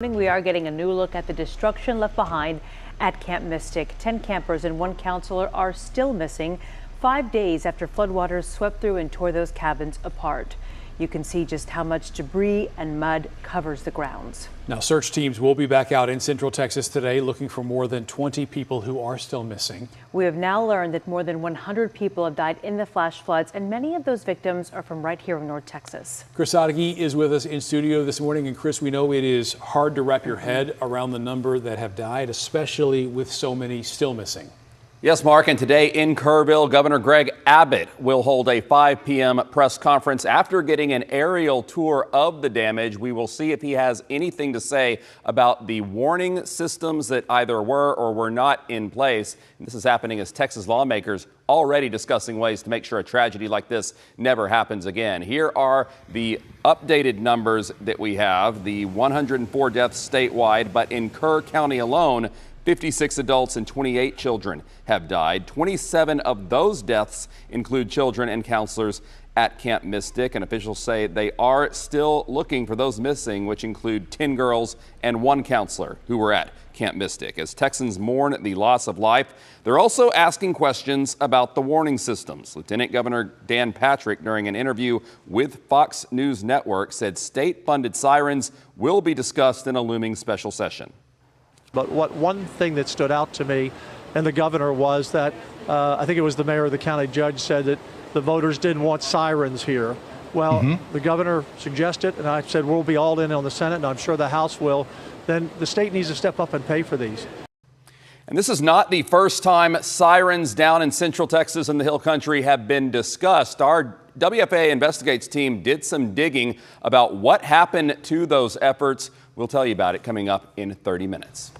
We are getting a new look at the destruction left behind at Camp Mystic. 10 campers and one counselor are still missing 5 days after floodwaters swept through and tore those cabins apart. You can see just how much debris and mud covers the grounds. Now, search teams will be back out in Central Texas today looking for more than 20 people who are still missing. We have now learned that more than 100 people have died in the flash floods, and many of those victims are from right here in North Texas. Chris Sadeghi is with us in studio this morning. And Chris, we know it is hard to wrap your head around the number that have died, especially with so many still missing. Yes, Mark, and today in Kerrville, Governor Greg Abbott will hold a 5 p.m. press conference after getting an aerial tour of the damage. We will see if he has anything to say about the warning systems that either were or were not in place. And this is happening as Texas lawmakers already discussing ways to make sure a tragedy like this never happens again. Here are the updated numbers that we have. The 104 deaths statewide, but in Kerr County alone, 56 adults and 28 children have died. 27 of those deaths include children and counselors at Camp Mystic, and officials say they are still looking for those missing, which include 10 girls and one counselor who were at Camp Mystic. As Texans mourn the loss of life, they're also asking questions about the warning systems. Lieutenant Governor Dan Patrick, during an interview with Fox News Network, said state-funded sirens will be discussed in a looming special session. But one thing that stood out to me and the governor was that I think it was the mayor or the county judge said that the voters didn't want sirens here. Well, the governor suggested, and I said we'll be all in on the Senate, and I'm sure the House will. Then the state needs to step up and pay for these. And this is not the first time sirens down in Central Texas and the Hill Country have been discussed. Our WFAA Investigates team did some digging about what happened to those efforts. We'll tell you about it coming up in 30 minutes.